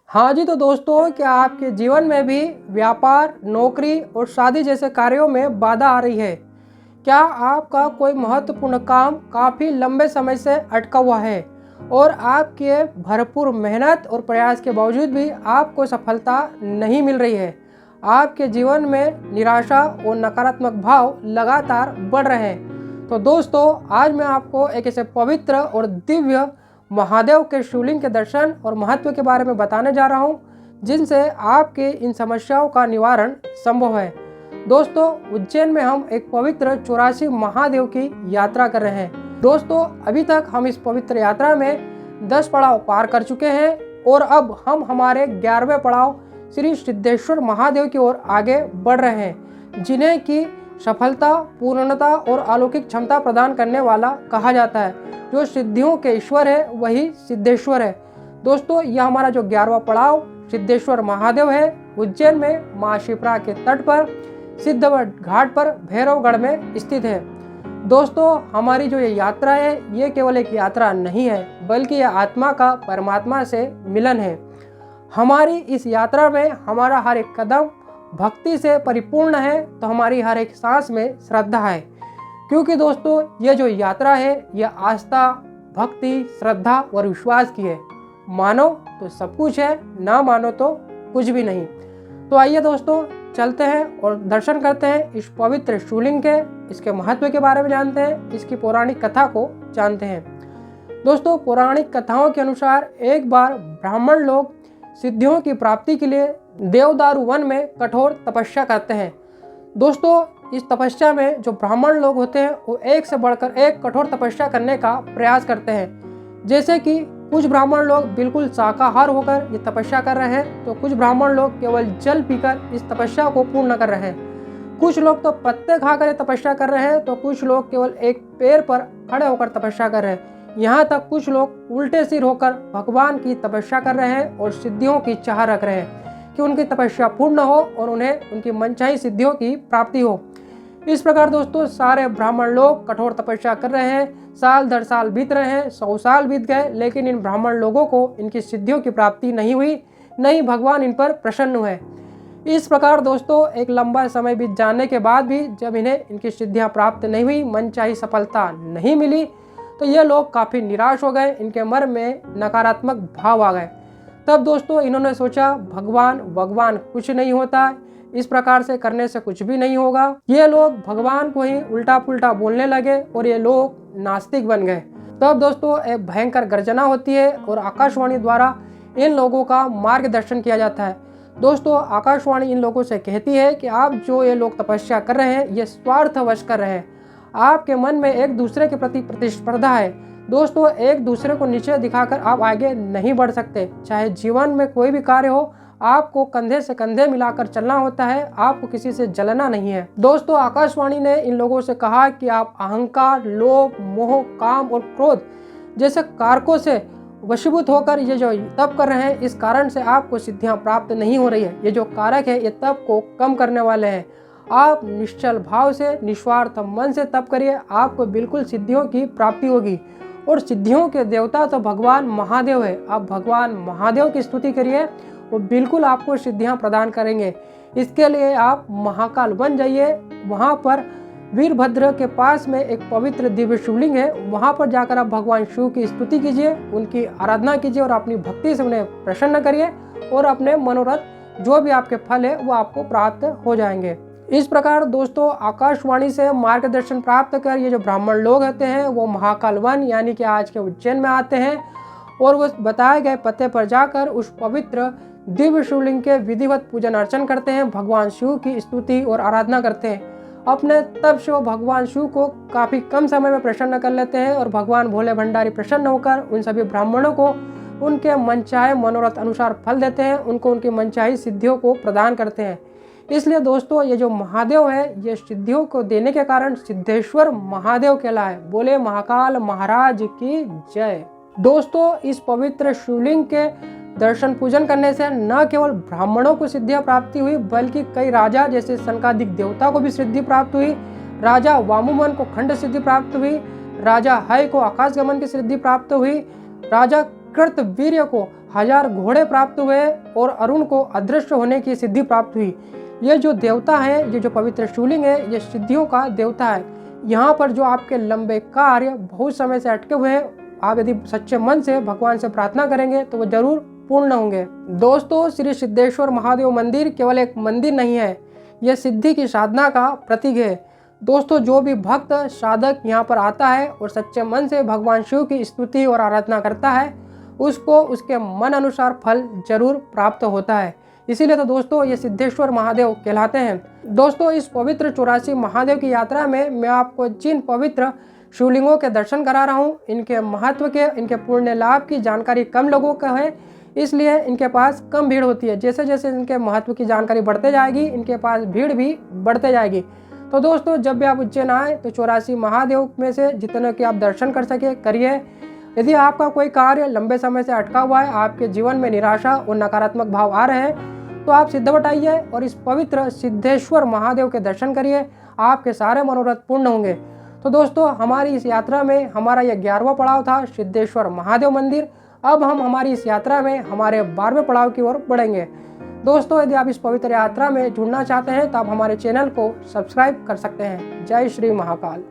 हाँ जी, तो दोस्तों क्या आपके जीवन में भी व्यापार, नौकरी और शादी जैसे कार्यों में बाधा आ रही है? क्या आपका कोई महत्वपूर्ण काम काफ़ी लंबे समय से अटका हुआ है और आपके भरपूर मेहनत और प्रयास के बावजूद भी आपको सफलता नहीं मिल रही है? आपके जीवन में निराशा और नकारात्मक भाव लगातार बढ़ रहे हैं। तो दोस्तों, आज मैं आपको एक ऐसे पवित्र और दिव्य महादेव के शिवलिंग के दर्शन और महत्व के बारे में बताने जा रहा हूँ, जिनसे आपके इन समस्याओं का निवारण संभव है। दोस्तों, उज्जैन में हम एक पवित्र 84 महादेव की यात्रा कर रहे हैं। दोस्तों, अभी तक हम इस पवित्र यात्रा में 10 पड़ाव पार कर चुके हैं और अब हम हमारे 11वें पड़ाव श्री सिद्धेश्वर महादेव की ओर आगे बढ़ रहे हैं, जिन्हें की सफलता, पूर्णता और अलौकिक क्षमता प्रदान करने वाला कहा जाता है। जो सिद्धियों के ईश्वर है वही सिद्धेश्वर है। दोस्तों, यह हमारा जो 11वां पड़ाव सिद्धेश्वर महादेव है, उज्जैन में माँ शिप्रा के तट पर सिद्धवट घाट पर भैरवगढ़ में स्थित है। दोस्तों, हमारी जो ये यात्रा है, ये केवल एक यात्रा नहीं है, बल्कि यह आत्मा का परमात्मा से मिलन है। हमारी इस यात्रा में हमारा हर एक कदम भक्ति से परिपूर्ण है, तो हमारी हर एक सांस में श्रद्धा है। क्योंकि दोस्तों, ये जो यात्रा है, यह आस्था, भक्ति, श्रद्धा और विश्वास की है। मानो तो सब कुछ है, ना मानो तो कुछ भी नहीं। तो आइए दोस्तों, चलते हैं और दर्शन करते हैं इस पवित्र शिवलिंग के, इसके महत्व के बारे में जानते हैं, इसकी पौराणिक कथा को जानते हैं। दोस्तों, पौराणिक कथाओं के अनुसार एक बार ब्राह्मण लोग सिद्धियों की प्राप्ति के लिए देवदारू वन में कठोर तपस्या करते हैं। दोस्तों, इस तपस्या में जो ब्राह्मण लोग होते हैं वो एक से बढ़कर एक कठोर तपस्या करने का प्रयास करते हैं। जैसे कि कुछ ब्राह्मण लोग बिल्कुल शाकाहार होकर ये तपस्या कर रहे हैं, तो कुछ ब्राह्मण लोग केवल जल पीकर इस तपस्या को पूर्ण कर रहे हैं। कुछ लोग तो पत्ते खाकर तपस्या कर रहे हैं, तो कुछ लोग केवल एक पैर पर खड़े होकर तपस्या कर रहे हैं। यहाँ तक कुछ लोग उल्टे सिर होकर भगवान की तपस्या कर रहे हैं और सिद्धियों की चाह रख रहे हैं कि उनकी तपस्या पूर्ण हो और उन्हें उनकी मनचाही सिद्धियों की प्राप्ति हो। इस प्रकार दोस्तों, सारे ब्राह्मण लोग कठोर तपस्या कर रहे हैं। साल दर साल बीत रहे हैं, 100 साल बीत गए, लेकिन इन ब्राह्मण लोगों को इनकी सिद्धियों की प्राप्ति नहीं हुई, नहीं भगवान इन पर प्रसन्न हुए। इस प्रकार दोस्तों, एक लंबा समय बीत जाने के बाद भी जब इन्हें इनकी सिद्धियां प्राप्त नहीं हुई, मनचाही सफलता नहीं मिली, तो ये लोग काफ़ी निराश हो गए, इनके मन में नकारात्मक भाव आ गए। तब दोस्तों, इन्होंने सोचा भगवान कुछ नहीं होता, इस प्रकार से करने से कुछ भी नहीं होगा। ये लोग भगवान को ही उल्टा पुल्टा बोलने लगे और ये लोग नास्तिक बन गए। तब दोस्तों, एक भयंकर गर्जना होती है और आकाशवाणी द्वारा इन लोगों का मार्गदर्शन किया जाता है। दोस्तों, आकाशवाणी इन लोगों से कहती है कि आप जो ये लोग तपस्या कर रहे हैं, ये स्वार्थवश कर रहे हैं। आपके मन में एक दूसरे के प्रति प्रतिस्पर्धा है। दोस्तों, एक दूसरे को नीचे दिखाकर आप आगे नहीं बढ़ सकते। चाहे जीवन में कोई भी कार्य हो, आपको कंधे से कंधे मिलाकर चलना होता है, आपको किसी से जलना नहीं है। दोस्तों, आकाशवाणी ने इन लोगों से कहा कि आप अहंकार, लोभ, मोह, काम और क्रोध जैसे कारकों से वशीभूत होकर ये जो तप कर रहे हैं, इस कारण से आपको सिद्धियां प्राप्त नहीं हो रही है। ये जो कारक है, ये तप को कम करने वाले हैं। आप निश्चल भाव से, निस्वार्थ मन से तप करिए, आपको बिल्कुल सिद्धियों की प्राप्ति होगी। और सिद्धियों के देवता तो भगवान महादेव है। आप भगवान महादेव की स्तुति करिए, वो बिल्कुल आपको सिद्धियां प्रदान करेंगे। इसके लिए आप महाकाल बन जाइए। वहाँ पर वीरभद्र के पास में एक पवित्र दिव्य शिवलिंग है, वहाँ पर जाकर आप भगवान शिव की स्तुति कीजिए, उनकी आराधना कीजिए और अपनी भक्ति से उन्हें प्रसन्न करिए और अपने मनोरथ जो भी आपके फल है वो आपको प्राप्त हो जाएंगे। इस प्रकार दोस्तों, आकाशवाणी से मार्गदर्शन प्राप्त कर ये जो ब्राह्मण लोग होते हैं, वो महाकाल वन यानी कि आज के उज्जैन में आते हैं और वो बताए गए पते पर जाकर उस पवित्र दिव्य शिवलिंग के विधिवत पूजन अर्चन करते हैं, भगवान शिव की स्तुति और आराधना करते हैं। अपने तप से वो भगवान शिव को काफ़ी कम समय में प्रसन्न कर लेते हैं और भगवान भोले भंडारी प्रसन्न होकर उन सभी ब्राह्मणों को उनके मनचाहे मनोरथ अनुसार फल देते हैं, उनको उनकी मनचाही सिद्धियों को प्रदान करते हैं। इसलिए दोस्तों, ये जो महादेव है, ये सिद्धियों को देने के कारण सिद्धेश्वर महादेव कहलाए। बोले महाकाल महाराज की जय। दोस्तों, इस पवित्र शिवलिंग के दर्शन पूजन करने से न केवल ब्राह्मणों को सिद्धियां प्राप्ति हुई, बल्कि कई राजा जैसे सनकादिक देवता को भी सिद्धि प्राप्त हुई। राजा वामुमन को खंड सिद्धि प्राप्त हुई, राजा हय को आकाश गमन की सिद्धि प्राप्त हुई, राजा विकृत वीर्य को 1000 घोड़े प्राप्त हुए और अरुण को अदृश्य होने की सिद्धि प्राप्त हुई। ये जो देवता है, ये जो पवित्र शिवलिंग है, ये सिद्धियों का देवता है। यहाँ पर जो आपके लंबे कार्य बहुत समय से अटके हुए हैं, आप यदि सच्चे मन से भगवान से प्रार्थना करेंगे तो वो जरूर पूर्ण होंगे। दोस्तों, श्री सिद्धेश्वर महादेव मंदिर केवल एक मंदिर नहीं है, यह सिद्धि की साधना का प्रतीक है। दोस्तों, जो भी भक्त साधक यहाँ पर आता है और सच्चे मन से भगवान शिव की स्तुति और आराधना करता है, उसको उसके मन अनुसार फल जरूर प्राप्त होता है। इसीलिए तो दोस्तों ये सिद्धेश्वर महादेव कहलाते हैं। दोस्तों, इस पवित्र 84 महादेव की यात्रा में मैं आपको जिन पवित्र शिवलिंगों के दर्शन करा रहा हूँ, इनके महत्व के, इनके पुण्य लाभ की जानकारी कम लोगों को है, इसलिए इनके पास कम भीड़ होती है। जैसे जैसे इनके महत्व की जानकारी बढ़ते जाएगी, इनके पास भीड़ भी बढ़ते जाएगी। तो दोस्तों, जब भी आप उज्जैन आए तो 84 महादेव में से जितने के आप दर्शन कर सके करिए। यदि आपका कोई कार्य लंबे समय से अटका हुआ है, आपके जीवन में निराशा और नकारात्मक भाव आ रहे हैं, तो आप सिद्धवट आइए और इस पवित्र सिद्धेश्वर महादेव के दर्शन करिए, आपके सारे मनोरथ पूर्ण होंगे। तो दोस्तों, हमारी इस यात्रा में हमारा यह 11वां पड़ाव था सिद्धेश्वर महादेव मंदिर। अब हम हमारी इस यात्रा में हमारे 12वें पड़ाव की ओर बढ़ेंगे। दोस्तों, यदि आप इस पवित्र यात्रा में जुड़ना चाहते हैं तो आप हमारे चैनल को सब्सक्राइब कर सकते हैं। जय श्री महाकाल।